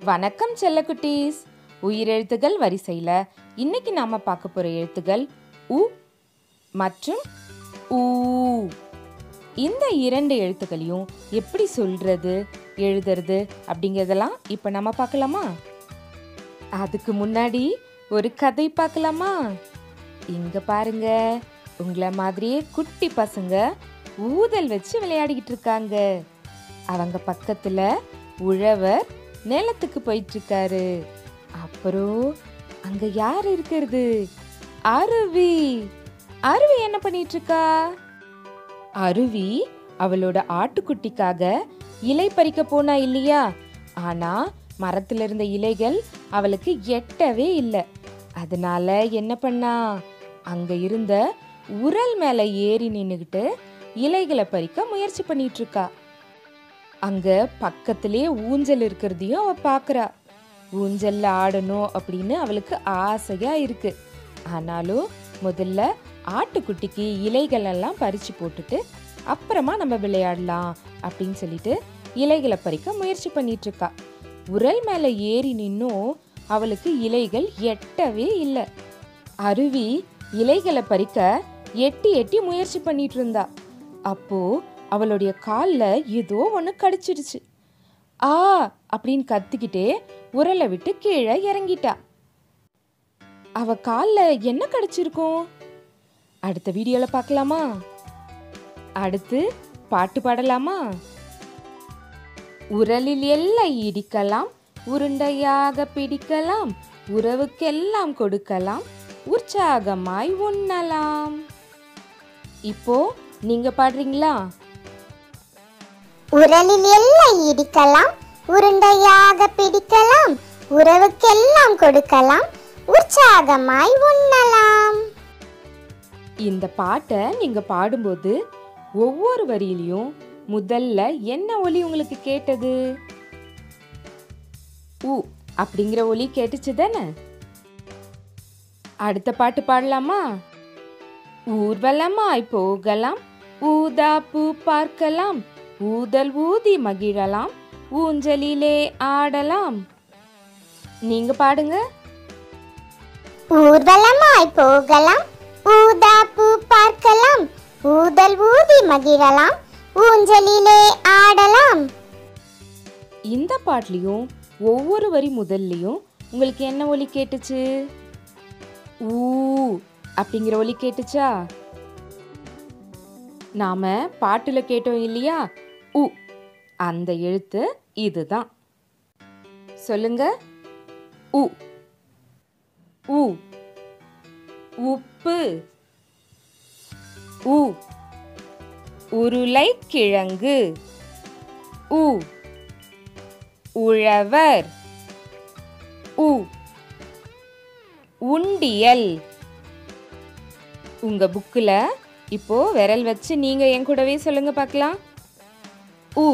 வணக்கம் செல்லக்குட்டீஸ். உயிரெழுத்துகள் வரிசையில் இன்னைக்கு நாம பார்க்க போற எழுத்துகள் உ மற்றும் ஊ. இந்த இரண்டு எழுத்துக்களையும் எப்படி சொல்றது, எழுதுறது அப்படிங்கிறதெல்லாம் இப்ப நம்ம பார்க்கலாமா? அதுக்கு முன்னாடி ஒரு கதை பார்க்கலாமா? இங்க பாருங்க, உங்களை மாதிரியே குட்டி பசங்க ஊதல் வச்சு விளையாடிக்கிட்டு இருக்காங்க. அவங்க பக்கத்துல உழவர் நிலத்துக்கு போயிட்டு இருக்காரு. அப்புறம் அங்க யார் இருக்கிறது? அருவி. அருவி என்ன பண்ணிட்டு இருக்கா? அருவி அவளோட ஆட்டுக்குட்டிக்காக இலை பறிக்க போனா இல்லையா? ஆனா மரத்துல இருந்த இலைகள் அவளுக்கு எட்டவே இல்லை. அதனால என்ன பண்ணா, அங்க இருந்த உரல் மேல ஏறி நின்னுகிட்டு இலைகளை பறிக்க முயற்சி பண்ணிட்டு இருக்கா. அங்க பக்கத்திலே ஊஞ்சல் இருக்கிறதையும் அவ பாக்குறா. ஊஞ்சல்ல ஆடணும் அப்படின்னு அவளுக்கு ஆசையா இருக்கு. ஆனாலும் முதல்ல ஆட்டுக்குட்டிக்கு இலைகள் எல்லாம் பறிச்சு போட்டுட்டு அப்புறமா நம்ம விளையாடலாம் அப்படின்னு சொல்லிட்டு இலைகளை பறிக்க முயற்சி பண்ணிட்டு இருக்கா. உரல் மேல ஏறி நின்னும் அவளுக்கு இலைகள் எட்டவே இல்லை. அருவி இலைகளை பறிக்க எட்டி எட்டி முயற்சி பண்ணிட்டு இருந்தா. அப்போ அவளுடைய கால்ல ஏதோ ஒன்று கடிச்சிடுச்சு. ஆ அப்படின்னு கத்திக்கிட்டே உரலை விட்டு கீழே இறங்கிட்டா. அவ கால்ல என்ன கடிச்சிருக்கும்? அடுத்த வீடியோல பார்க்கலாமா? அடுத்து பாட்டு பாடலாமா? உரலில் எல்லை இடிக்கலாம், உருண்டையாக பிடிக்கலாம், உறவுக்கெல்லாம் கொடுக்கலாம், உற்சாகமாய் உண்ணலாம். இப்போ நீங்க பாடுறீங்களா? உரலில் எல்லை இடிக்கலாம், உருண்டையாக பிடிக்கலாம், உறவுக்கெல்லாம் கொடுக்கலாம், உற்சாகமாய் உண்ணலாம். இந்த பாட்டை நீங்க பாடும்போது ஒவ்வொரு வரியிலையும் முதல்ல என்ன ஒலி உங்களுக்கு கேட்டது? உ அப்படிங்கிற ஒலி கேட்டுச்சு தானே? அடுத்த பாட்டு பாடலாமா? ஊர்வலமாய் போகலாம், ஊதாப்பூ பார்க்கலாம், ஊதல் ஊதி மகிழலாம், ஊஞ்சலிலே ஆடலாம். நீங்க பாடுங்க. ஊர்வலமாய் போகலாம், ஊதாப்பூ பார்க்கலாம், ஊதல் ஊதி மகிழலாம், ஊஞ்சலிலே ஆடலாம். இந்த பாட்டுலயும் ஒவ்வொரு வரி முதல்லையும் உங்களுக்கு என்ன ஒலி கேட்டுச்சு? ஊ அப்படிங்கிற ஒலி கேட்டுச்சா? நாம பாட்டுல கேட்டோம் இல்லையா, உ. அந்த எழுத்து இதுதான். சொல்லுங்க. உ. உ. உப்பு. உ. உருளைக்கிழங்கு. உ. உழவர். உ. உண்டியல். உங்க புக்குல இப்போ விரல் வச்சு நீங்க என் கூடவே சொல்லுங்க பார்க்கலாம். உ.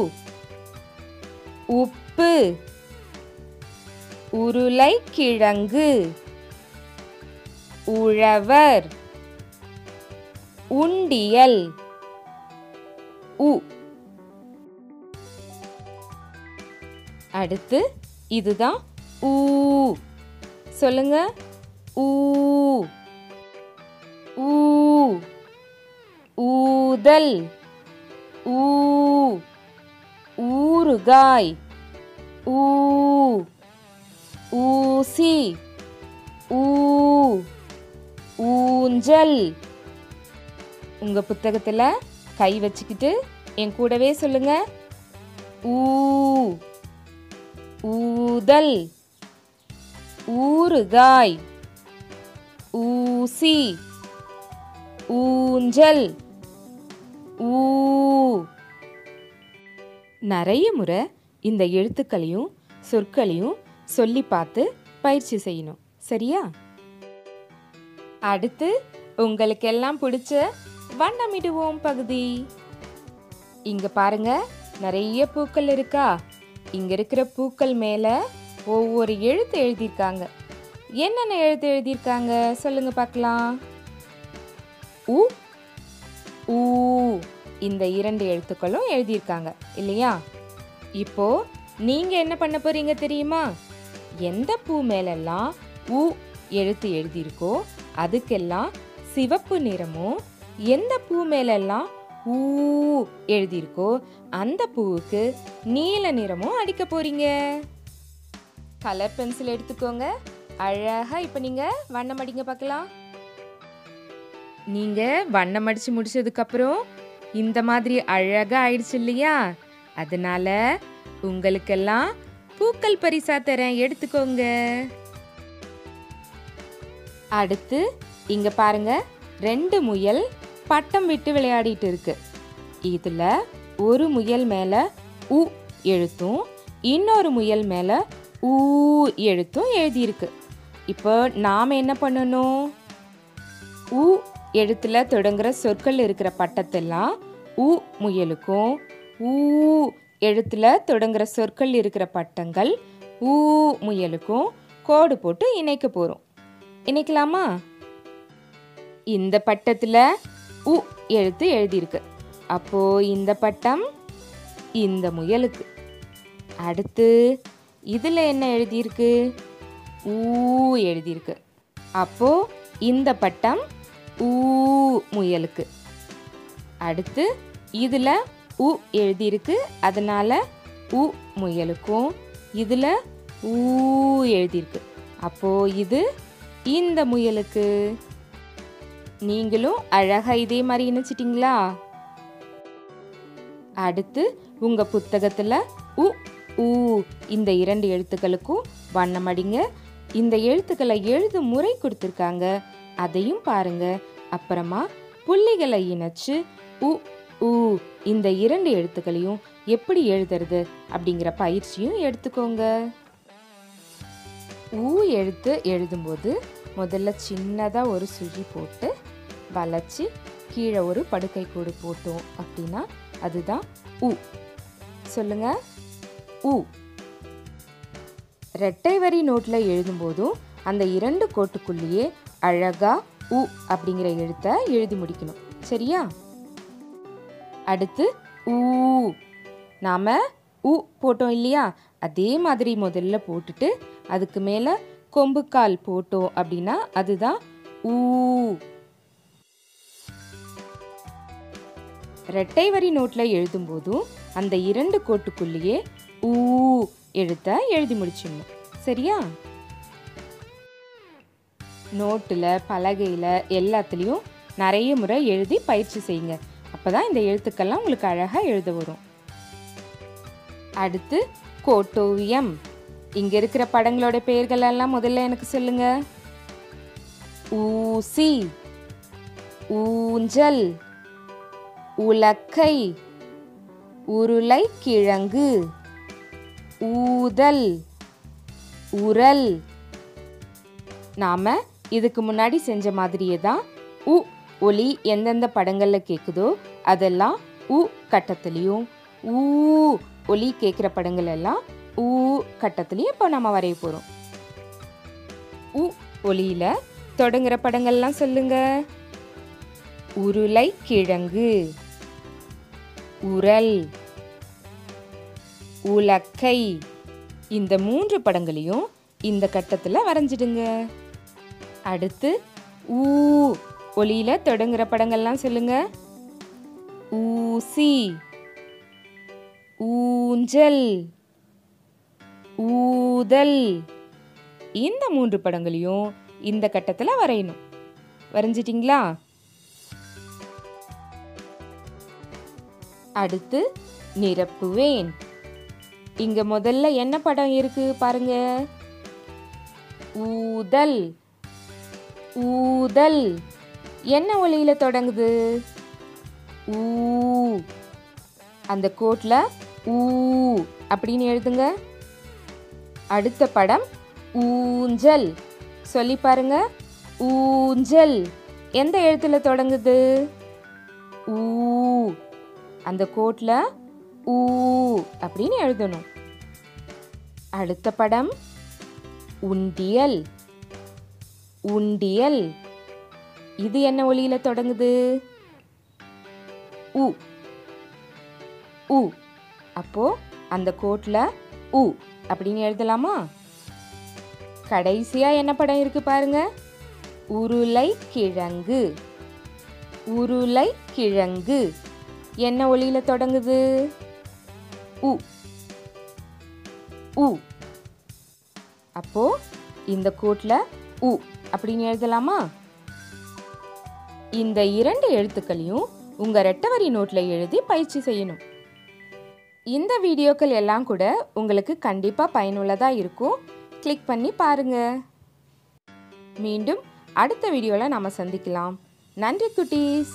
உப்பு. உருளைக்கிழங்கு. உழவர். உண்டியல். உ. அடுத்து இதுதான் ஊ. சொல்லுங்க. ஊ. ஊ. ஊதல். ஊ. ஊறுகாய். ஊ. ஊசி. ஊ. ஊஞ்சல். உங்க புத்தகத்துல கை வச்சுக்கிட்டு என் கூடவே சொல்லுங்க. ஊ. ஊதல். ஊறுகாய். ஊசி. ஊஞ்சல். ஊ. நிறைய முறை இந்த எழுத்துக்களையும் சொற்களையும் சொல்லி பார்த்து பயிற்சி செய்யணும். சரியா? அடுத்து உங்களுக்கு எல்லாம் பிடிச்ச வண்ணமிடுவோம் பகுதி. இங்க பாருங்க, நிறைய பூக்கள் இருக்கா? இங்க இருக்கிற பூக்கள் மேல ஒவ்வொரு எழுத்து எழுதியிருக்காங்க. என்னென்ன எழுத்து எழுதியிருக்காங்க சொல்லுங்க பார்க்கலாம். உ, ஊ இந்த இரண்டு எழுத்துக்களும் எழுதியிருக்காங்க இல்லையா? இப்போ நீங்க என்ன பண்ண போறீங்க தெரியுமா? எந்த பூ மேலெல்லாம் உ எழுத்து எழுதியிருக்கோ அதுக்கெல்லாம் சிவப்பு நிறமும், எந்த பூ மேலெல்லாம் ஊ எழுதியிருக்கோ அந்த பூவுக்கு நீல நிறமும் அடிக்க போறீங்க. கலர் பென்சில் எடுத்துக்கோங்க. அழகா இப்ப நீங்க வண்ணம் அடிங்க பார்க்கலாம். நீங்க வண்ணம் அடிச்சு முடிச்சதுக்கு அப்புறம் இந்த மாதிரி அழகா ஆயிடுச்சு இல்லையா? அதனால உங்களுக்கெல்லாம் பூக்கள் பரிசா தரேன், எடுத்துக்கோங்க. அடுத்து இங்க பாருங்க, 2 முயல் பட்டம் விட்டு விளையாடிட்டு இருக்கு. இதுல ஒரு முயல் மேல உ எழுத்தும் இன்னொரு முயல் மேல ஊ எழுத்தும் எழுதியிருக்கு. இப்போ நாம என்ன பண்ணணும்? உ எழுத்துல தொடங்குற சொற்கள் இருக்கிற பட்டத்தெல்லாம் உ முயலுக்கும், ஊ எழுத்துல தொடங்குற சொற்கள் இருக்கிற பட்டங்கள் ஊ முயலுக்கும் கோடு போட்டு இணைக்க போறோம். இணைக்கலாமா? இந்த பட்டத்துல உ எழுத்து எழுதியிருக்கு. அப்போ இந்த பட்டம் இந்த முயலுக்கு. அடுத்து இதுல என்ன எழுதியிருக்கு? ஊ எழுதியிருக்கு. அப்போ இந்த பட்டம் ஊ முயலுக்கு. அடுத்து இதுல உ எழுதியிருக்கு, அதனால உ முயலுக்கும், இதுல ஊ எழுதியிருக்கு. அப்போ இது இந்த முயலுக்கு. நீங்களும் அழகா இதே மாதிரி இணைச்சிட்டீங்களா? அடுத்து உங்க புத்தகத்துல உ ஊ இந்த 2 எழுத்துக்களுக்கும் வண்ணம் அடிங்க. இந்த எழுத்துக்களை எழுதும் முறை கொடுத்திருக்காங்க, அதையும் பாருங்க. அப்புறமா புள்ளிகளை இணைச்சு உ ஊ இந்த 2 எழுத்துக்களையும் எப்படி எழுதுறது அப்படிங்கிற பயிற்சியும் எடுத்துக்கோங்க. ஊ எழுத்து எழுதும்போது முதல்ல சின்னதா ஒரு சுழி போட்டு வளைச்சு கீழே ஒரு படுக்கை கோடு போட்டோம் அப்படின்னா அதுதான் உ. சொல்லுங்க, உ. ரெட்டை வரி நோட்ல எழுதும்போதும் அந்த 2 கோட்டுக்குள்ளேயே அழகா உ அப்படிங்கிற எழுத்தை எழுதி முடிக்கணும். சரியா? அடுத்து ஊ. நாம உ போட்டோம் இல்லையா? அதே மாதிரி முதல்ல போட்டுட்டு அதுக்கு மேல கொம்புக்கால் போட்டோம் அப்படின்னா அதுதான் ஊ. ரெட்டை வரி நோட்ல எழுதும்போதும் அந்த 2 கோட்டுக்குள்ளேயே ஊ எழுத்த எழுதி முடிச்சிடணும். சரியா? நோட்டுல, பலகையில எல்லாத்துலேயும் நிறைய முறை எழுதி பயிற்சி செய்யுங்க. அப்பதான் இந்த எழுத்துக்கள்லாம் உங்களுக்கு அழகா எழுத வரும். அடுத்து கோட்டோவியம். இங்க இருக்கிற படங்களோட பெயர்கள் எல்லாம் முதல்ல எனக்கு சொல்லுங்க. ஊசி, ஊஞ்சல், உலக்கை, உருளை கிழங்கு, ஊதல், உரல். நாம இதுக்கு முன்னாடி செஞ்ச மாதிரியே தான் உ ஒலி எந்தெந்த படங்கள்ல கேக்குதோ அதெல்லாம் உ கட்டத்திலையும், ஊ ஒலி கேட்குற படங்கள் எல்லாம் ஊ கட்டத்திலையும் இப்போ நம்ம வரைய போறோம். உ ஒலியில தொடங்குற படங்கள்லாம் சொல்லுங்க. உருளை கிழங்கு, உரல், உலக்கை. இந்த 3 படங்களையும் இந்த கட்டத்துல வரைஞ்சிடுங்க. அடுத்து ஊ ஒலியில தொடங்குற படங்கள்லாம் சொல்லுங்க. ஊசி, ஊஞ்சல், ஊதல். இந்த 3 படங்களையும் இந்த கட்டத்துல வரையணும். வரைஞ்சிட்டீங்களா? அடுத்து நிரப்புவேன். இங்க முதல்ல என்ன படம் இருக்கு பாருங்க. ஊதல். ஊதல் என்ன ஒலியில தொடங்குது? ஊ. அந்த கோட்ல ஊ அப்படின்னு எழுதுங்க. அடுத்த படம் ஊஞ்சல். சொல்லி பாருங்க. ஊஞ்சல் எந்த எழுத்துல தொடங்குது? ஊ. அந்த கோட்ல ஊ அப்படின்னு எழுதணும். அடுத்த படம் உண்டியல். உண்டியல் இது என்ன ஒலியில தொடங்குது? உ. உ. அப்போ அந்த கோட்ல உ அப்படின்னு எழுதலாமா? கடைசியா என்ன படம் இருக்கு பாருங்க. உருளைக்கிழங்கு. உருளைக்கிழங்கு என்ன ஒலியில தொடங்குது? உ. உ. அப்போ இந்த கோட்ல உ அப்படின்னு எழுதலாமா? இந்த 2 எழுத்துக்களையும் உங்க ரெட்டவரி நோட்ல எழுதி பயிற்சி செய்யணும். இந்த வீடியோக்கள் எல்லாம் கூட உங்களுக்கு கண்டிப்பா பயனுள்ளதா இருக்கும். கிளிக் பண்ணி பாருங்க. மீண்டும் அடுத்த வீடியோல நாம சந்திக்கலாம். நன்றி குட்டீஸ்.